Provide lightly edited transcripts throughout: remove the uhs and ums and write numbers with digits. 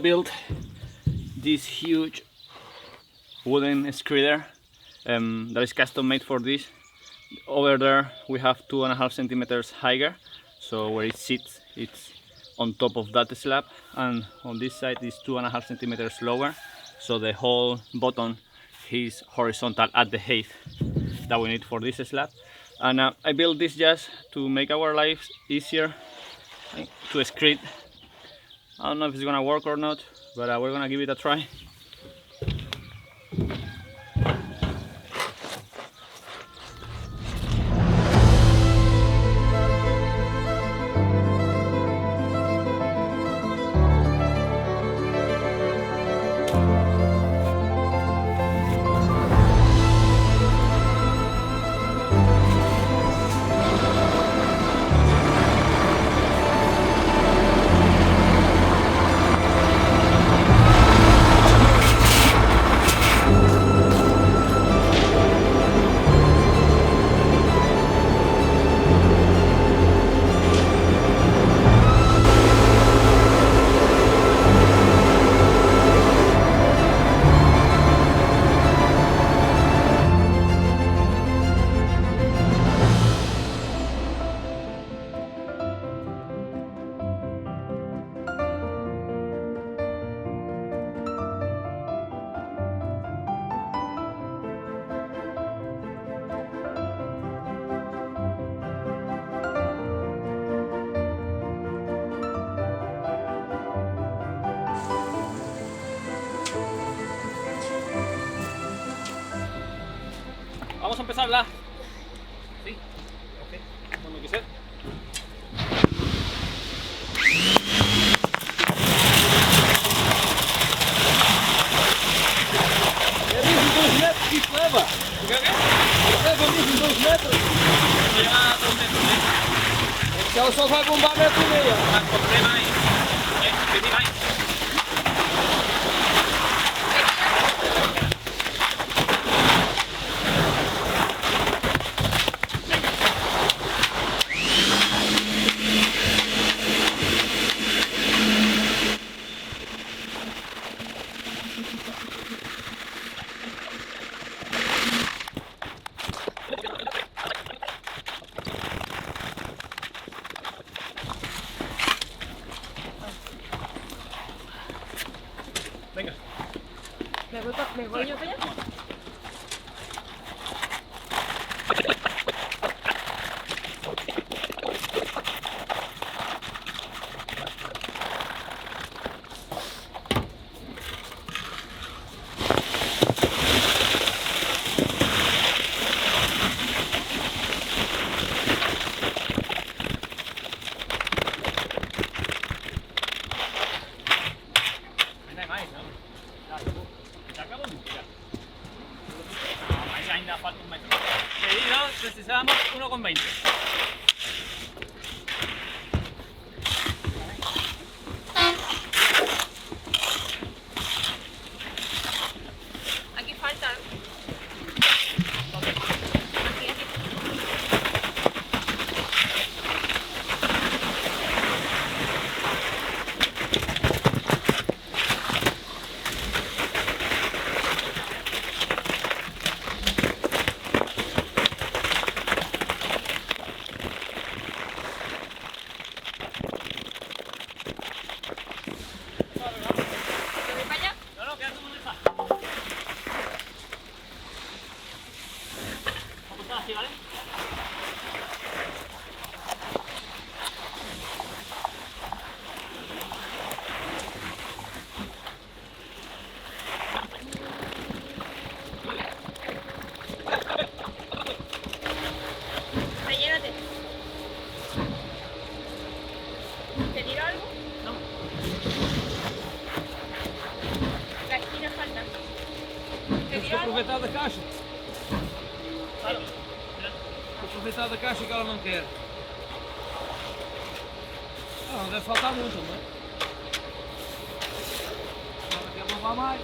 built this huge wooden screeder that is custom made for this. Over there we have 2.5 centimeters higher, so where it sits it's on top of that slab, and on this side is 2.5 centimeters lower, so the whole bottom is horizontal at the height that we need for this slab. And I built this just to make our lives easier to screed. I don't know if it's gonna work or not, but we're gonna give it a try. Vamos a empezarla. Sí, ok, cuando quise. Ela só vai bombar metro e meio. Venga. ¿Me voy yo para allá? Ainda falta un metro. Pedido, precisamos 1,20. Aquí falta. Aquí, aquí. ¿Te voy para allá? No, no, quédate donde está. Vamos a estar así, ¿vale? Rellénate. ¿Te tiro algo? No. La esquina falta. ¿Te Temos que tiro algo? aproveitar da caixa. Claro. Aproveitar da caixa que ela não quer. Não deve faltar muito, não é? Ela quer bombar mais.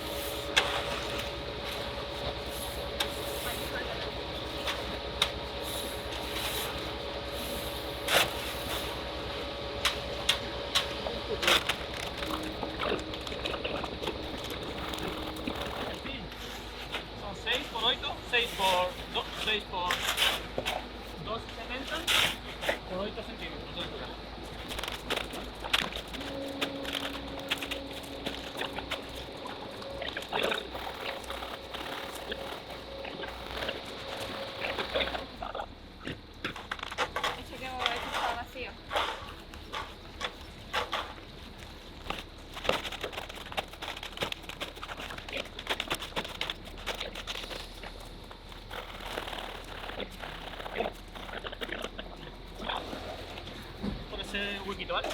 Por ese huequito, ¿vale?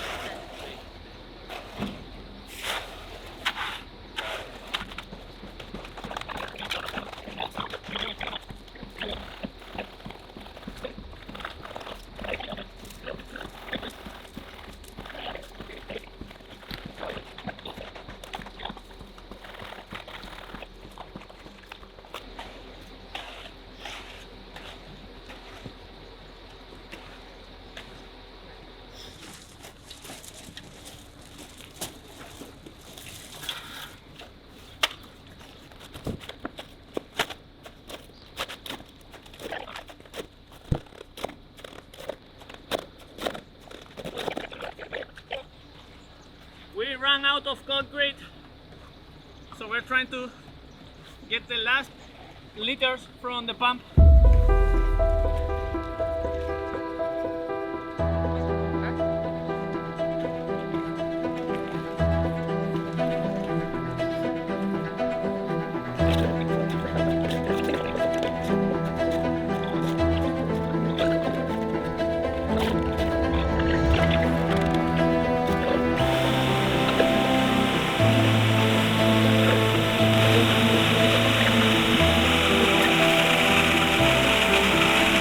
We ran out of concrete, so we're trying to get the last liters from the pump.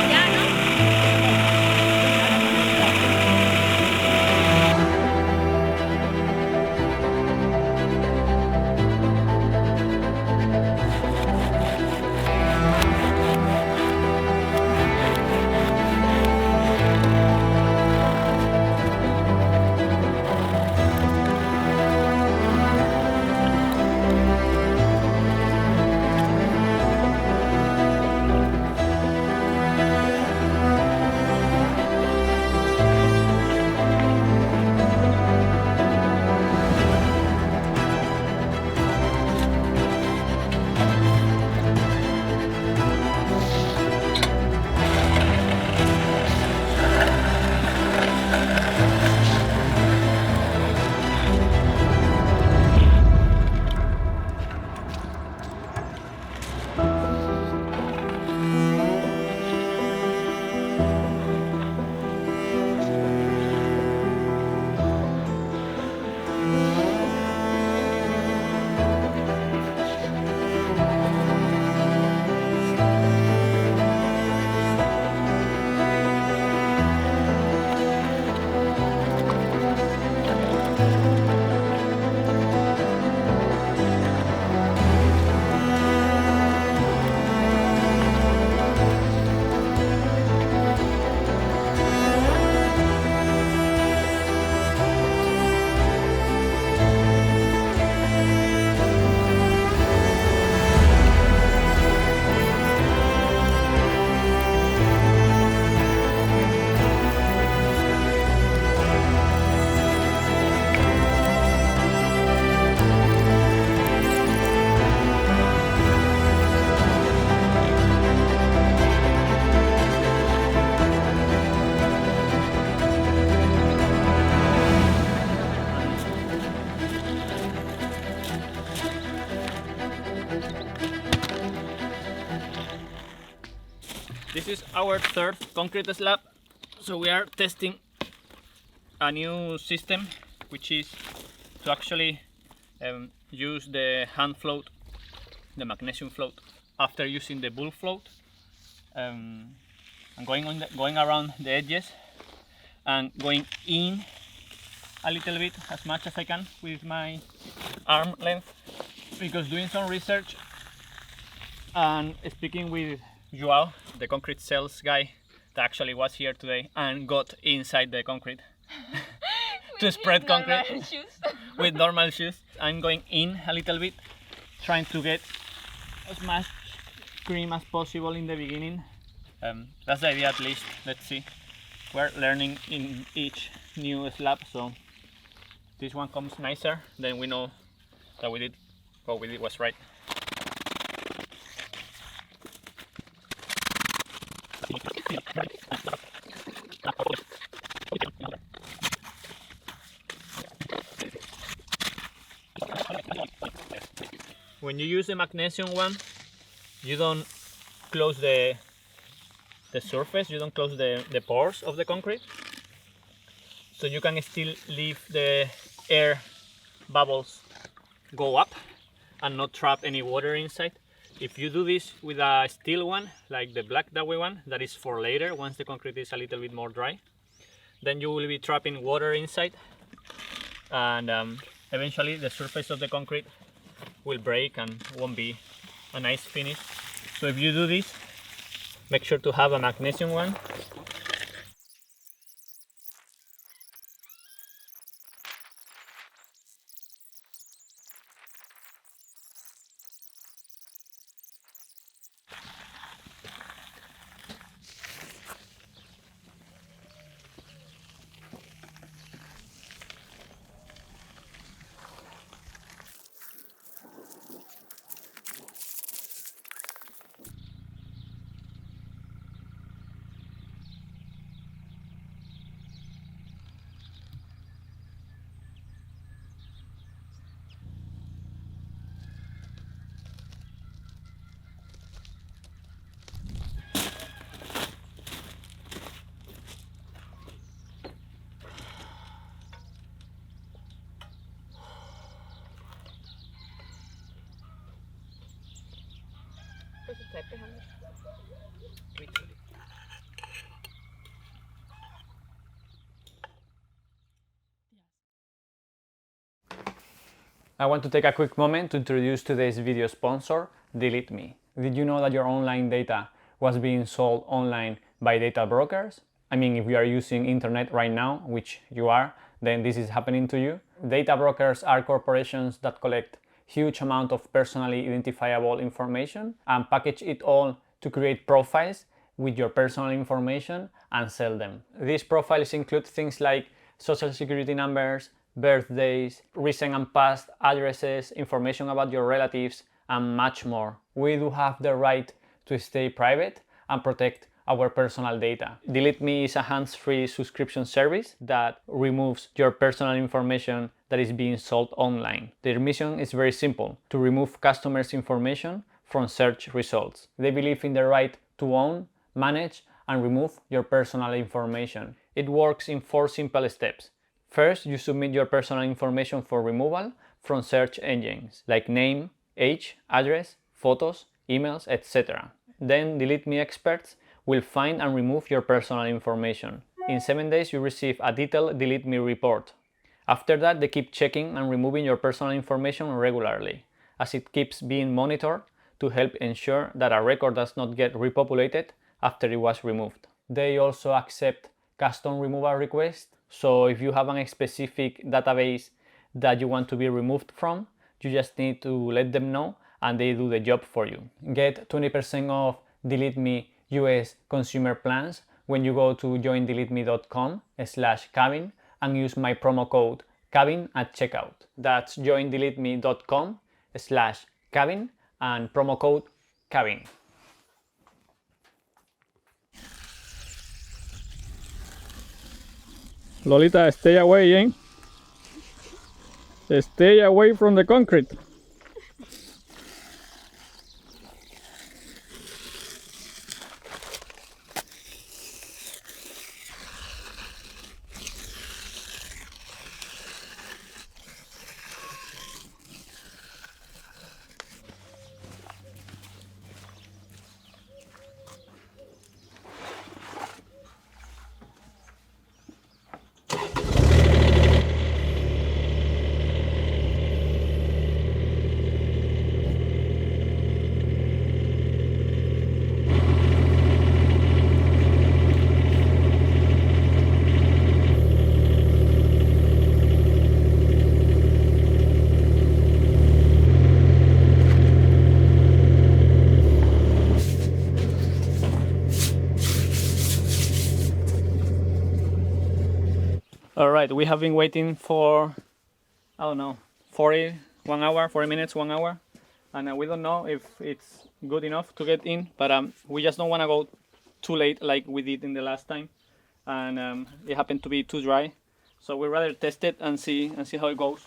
Ya, ¿no? This is our third concrete slab, so we are testing a new system, which is to actually use the hand float, the magnesium float, after using the bull float, and going around the edges and going in a little bit, as much as I can with my arm length, because doing some research and speaking with Joao, the concrete sales guy that actually was here today and got inside the concrete to spread concrete with normal shoes. I'm going in a little bit, trying to get as much cream as possible in the beginning. That's the idea, at least. Let's see. We're learning in each new slab, so this one comes nicer, then we know that we did what we did was right. When you use the magnesium one, you don't close the the surface, you don't close the pores of the concrete, so you can still leave the air bubbles go up and not trap any water inside. If you do this with a steel one, like the black Dawei one, that is for later, once the concrete is a little bit more dry, then you will be trapping water inside, and eventually the surface of the concrete will break and won't be a nice finish. So if you do this, make sure to have a magnesium one. I want to take a quick moment to introduce today's video sponsor, Delete Me. Did you know that your online data was being sold online by data brokers? I mean, if you are using internet right now, which you are, then this is happening to you. Data brokers are corporations that collect huge amount of personally identifiable information and package it all to create profiles with your personal information and sell them. These profiles include things like social security numbers, birthdays, recent and past addresses, information about your relatives, and much more. We do have the right to stay private and protect our personal data. Delete Me is a hands-free subscription service that removes your personal information that is being sold online. Their mission is very simple: to remove customers' information from search results. They believe in the right to own, manage, and remove your personal information. It works in 4 simple steps. First, you submit your personal information for removal from search engines like name, age, address, photos, emails, etc. Then Delete Me experts will find and remove your personal information. In 7 days, you receive a detailed Delete Me report. After that, they keep checking and removing your personal information regularly, as it keeps being monitored to help ensure that a record does not get repopulated after it was removed. They also accept custom removal requests, so if you have a specific database that you want to be removed from, you just need to let them know and they do the job for you. Get 20% off Delete Me US consumer plans when you go to joindeleteme.com/cabin and use my promo code cabin at checkout. That's joindeleteme.com/cabin and promo code cabin. Lolita, stay away, eh? Stay away from the concrete. Alright, we have been waiting for, I don't know, 40 minutes, 1 hour, and we don't know if it's good enough to get in, but we just don't want to go too late like we did in the last time, and it happened to be too dry, so we'd rather test it and see how it goes.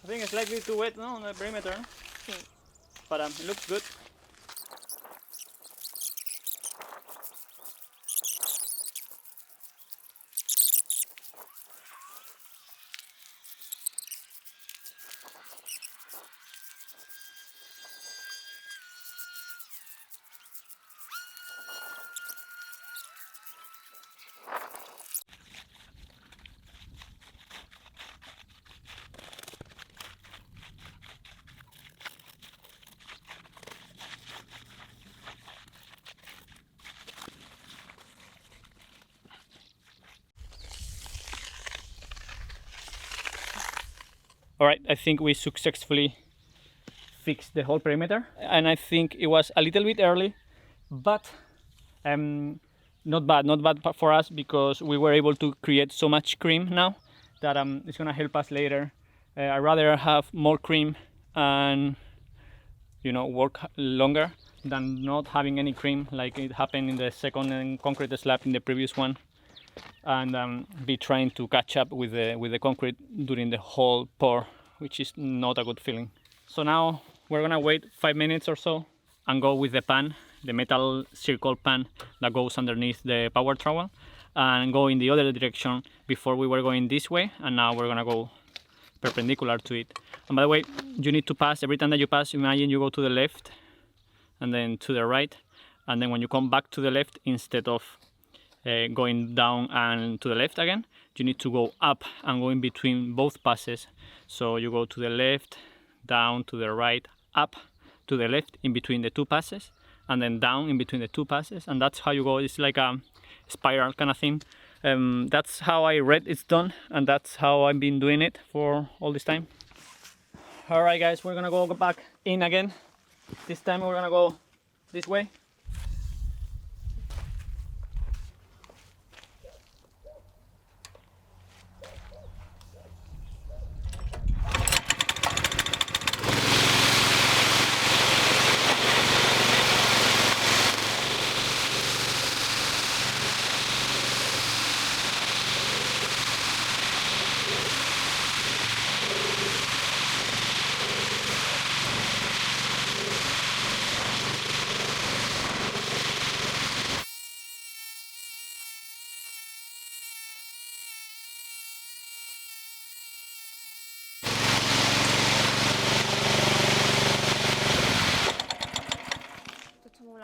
I think it's slightly too wet, no, on the perimeter. Sí. But it looks good. Alright, I think we successfully fixed the whole perimeter, and I think it was a little bit early, but not bad for us, because we were able to create so much cream now that it's gonna help us later. I'd rather have more cream and, you know, work longer than not having any cream, like it happened in the second concrete slab in the previous one, and be trying to catch up with the concrete during the whole pour, which is not a good feeling. So now we're gonna wait 5 minutes or so and go with the pan, the metal circle pan that goes underneath the power trowel, and go in the other direction. Before we were going this way, and now we're gonna go perpendicular to it. And by the way, you need to pass, every time that you pass, imagine you go to the left and then to the right, and then when you come back to the left, instead of going down and to the left again, you need to go up and go in between both passes. So you go to the left, down, to the right, up, to the left, in between the two passes, and then down in between the two passes, and that's how you go. It's like a spiral kind of thing. That's how I read it's done, and that's how I've been doing it for all this time. Alright guys, we're gonna go back in again. This time we're gonna go this way.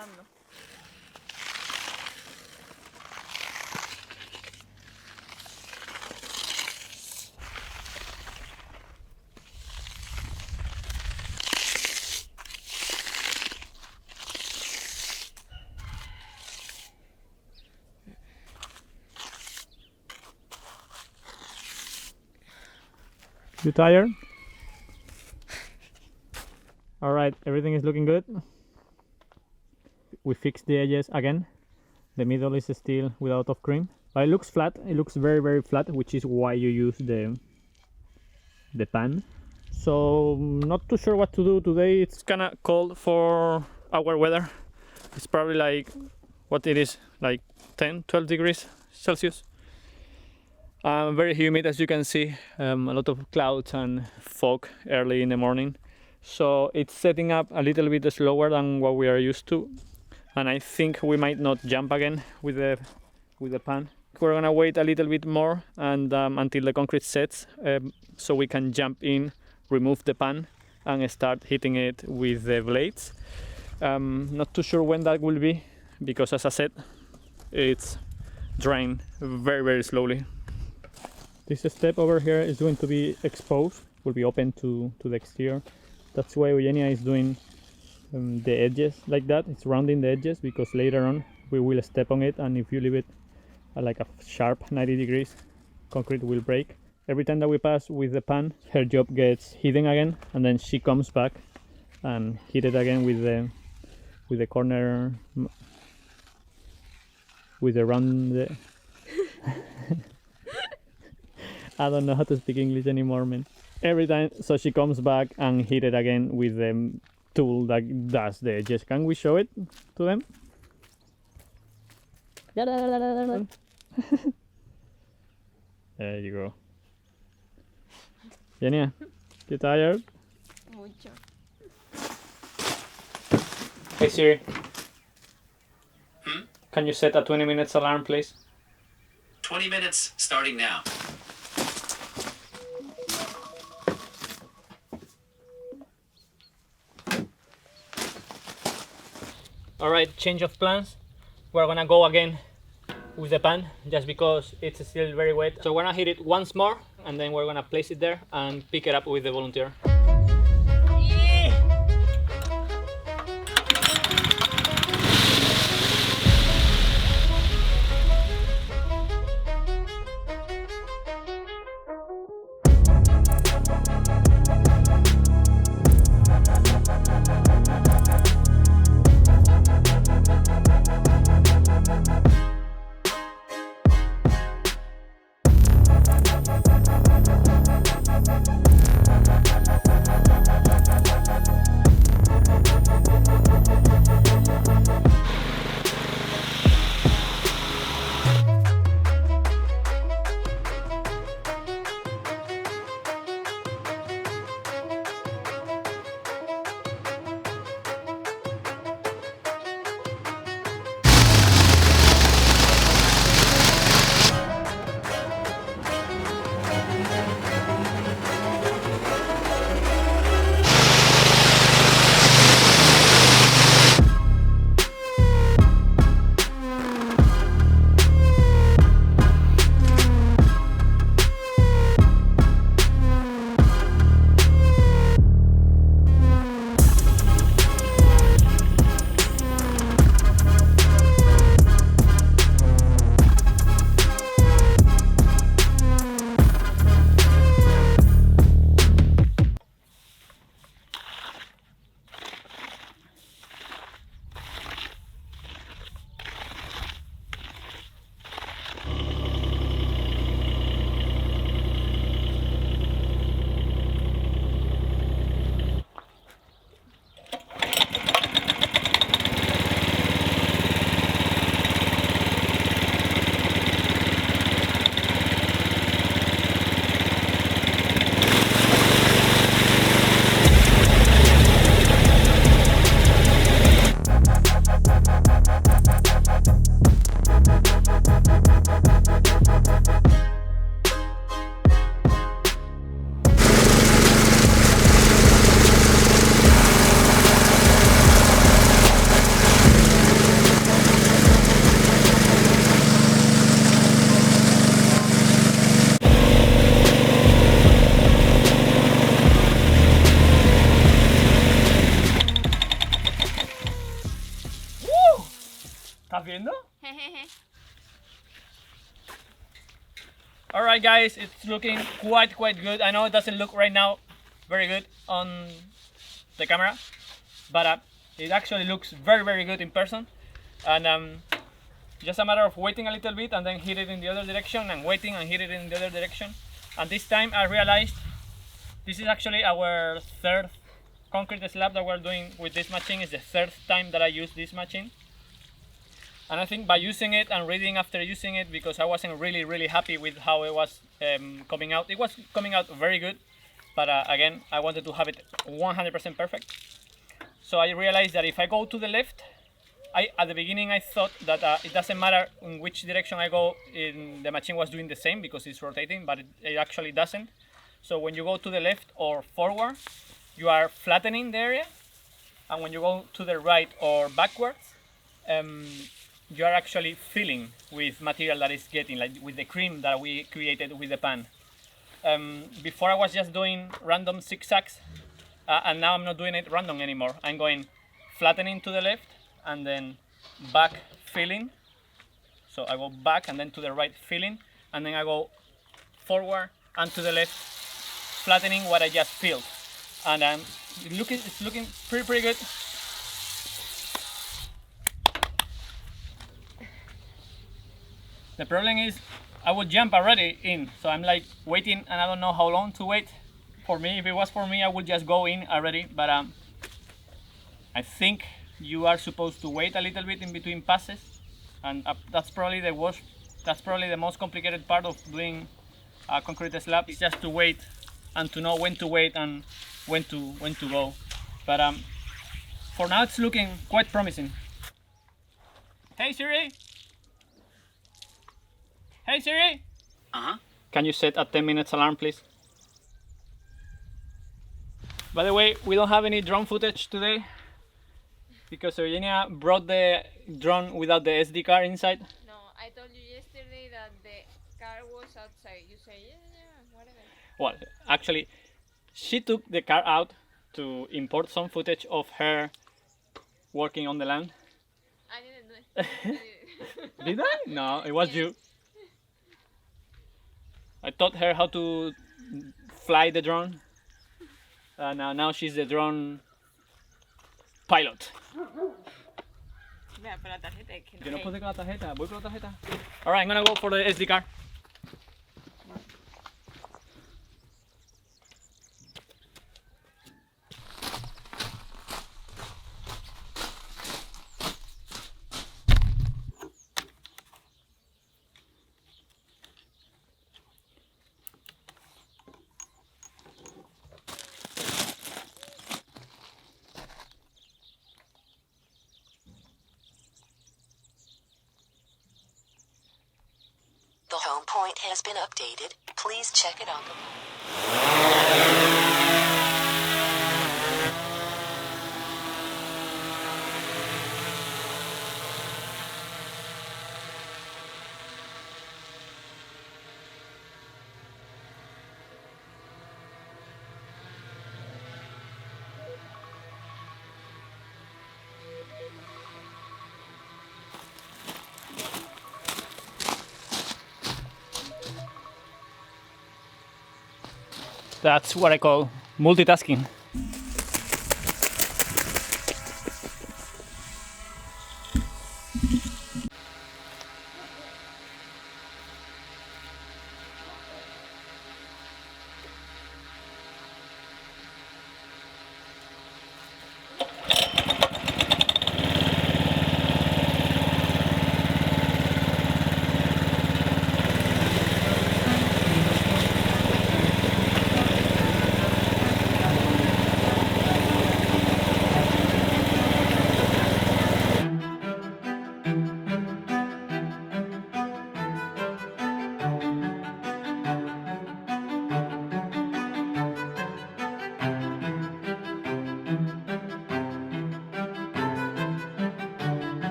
volando. You tired? Alright, everything is looking good. We fixed the edges again. The middle is still without of cream. But it looks flat, it looks very, very flat, which is why you use the pan. So, not too sure what to do today. It's kinda cold for our weather. It's probably like, what it is, like 10, 12 degrees Celsius. Very humid, as you can see, a lot of clouds and fog early in the morning. So it's setting up a little bit slower than what we are used to. And I think we might not jump again with the pan. We're gonna wait a little bit more and until the concrete sets, so we can jump in, remove the pan, and start hitting it with the blades. Not too sure when that will be, because as I said, it's drying very, very slowly. This step over here is going to be exposed, will be open to the exterior. That's why Eugenia is doing the edges like that. It's rounding the edges because later on we will step on it, and if you leave it at like a sharp 90 degrees, concrete will break. Every time that we pass with the pan, her job gets hidden again, and then she comes back and hit it again with the corner, with the round. I don't know how to speak English anymore, man. Every time, so she comes back and hit it again with the tool that does the edges. Can we show it to them? There you go. Genia, you tired? Mucho. Hey Siri. Can you set a 20 minutes alarm, please? 20 minutes starting now. Alright, change of plans. We're gonna go again with the pan just because it's still very wet. So we're gonna hit it once more and then we're gonna place it there and pick it up with the volunteer. ¿Estás viendo? Alright guys, it's looking quite good. I know it doesn't look right now very good on the camera, but it actually looks very good in person. And just a matter of waiting a little bit and then hit it in the other direction, and waiting and hit it in the other direction. And this time I realized this is actually our third concrete slab that we're doing with this machine. It's the third time that I use this machine. And I think by using it and reading after using it, because I wasn't really happy with how it was coming out. It was coming out very good, but again, I wanted to have it 100% perfect. So I realized that if I go to the left, at the beginning I thought that it doesn't matter in which direction I go, the machine was doing the same because it's rotating, but it actually doesn't. So when you go to the left or forward, you are flattening the area, and when you go to the right or backwards, you are actually filling with material that is getting, like with the cream that we created with the pan. Before I was just doing random zigzags, and now I'm not doing it random anymore. I'm going flattening to the left and then back filling. So I go back and then to the right filling, and then I go forward and to the left flattening what I just filled. And it's looking pretty good. The problem is I would jump already in, so I'm like waiting, and I don't know how long to wait. For me, if it was for me, I would just go in already, but I think you are supposed to wait a little bit in between passes, and that's probably the worst. That's probably the most complicated part of doing a concrete slab. It's just to wait and to know when to wait and when to go. But for now, it's looking quite promising. Hey Siri. Hey Siri. Can you set a 10 minutes alarm, please? By the way, we don't have any drone footage today because Eugenia brought the drone without the SD card inside. No, I told you yesterday that the car was outside. You say, yeah, whatever. Well, actually, she took the car out to import some footage of her working on the land. I didn't do it. You did it. Did I? No, it was you. I taught her how to fly the drone. Now she's the drone pilot. Vea, por la tarjeta es que Yo no hay. puedo con la tarjeta, voy con la tarjeta. Alright, I'm gonna go for the SD card. The home point has been updated. Please check it on the That's what I call multitasking.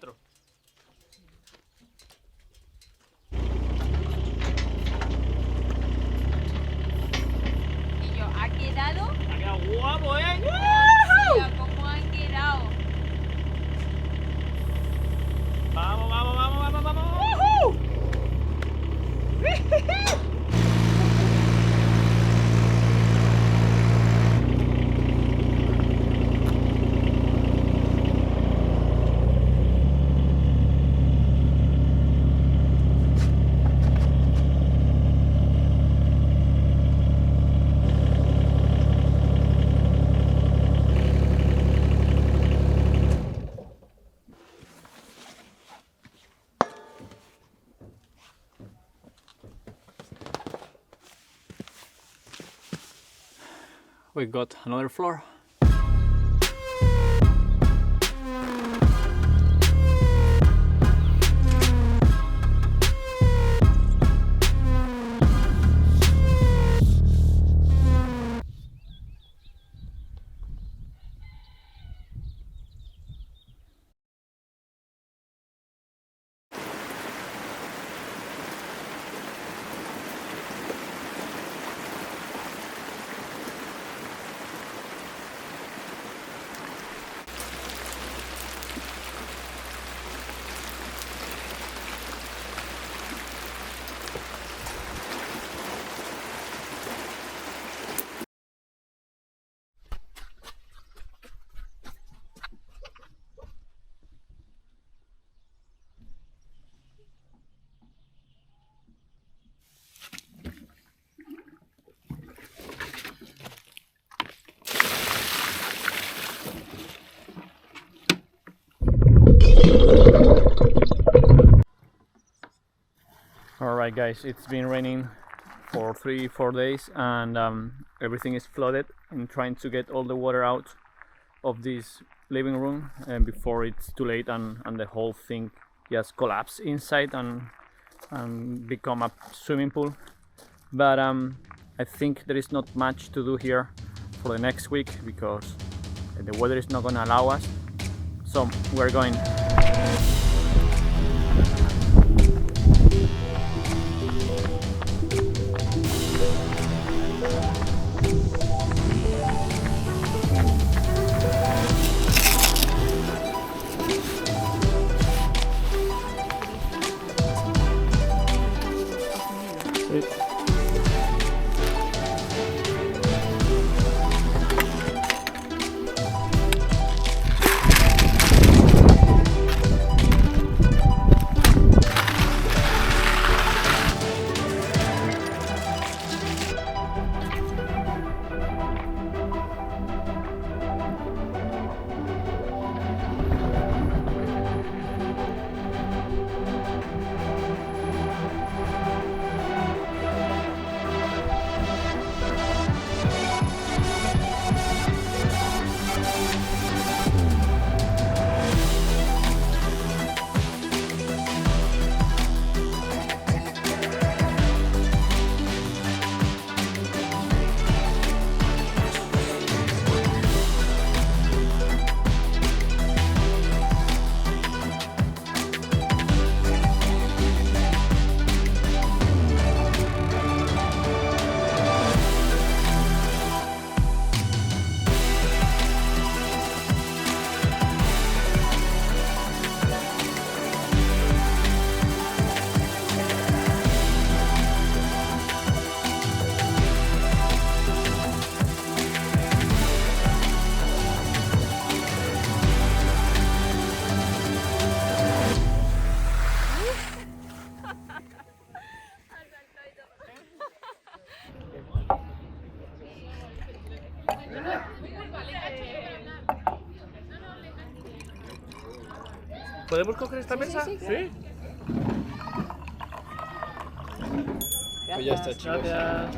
otro. Y yo, ¿ha quedado? Ha quedado guapo, ¿eh? Hostia, ¿cómo han quedado? Vamos, vamos, vamos, vamos, vamos. We got another floor. Alright guys, it's been raining for 3-4 days and everything is flooded. I'm trying to get all the water out of this living room before it's too late and the whole thing just collapse inside and become a swimming pool. But I think there is not much to do here for the next week because the weather is not gonna allow us, so we're going. ¿Podemos coger esta mesa? Sí. Pues ya está, chicos. Gracias.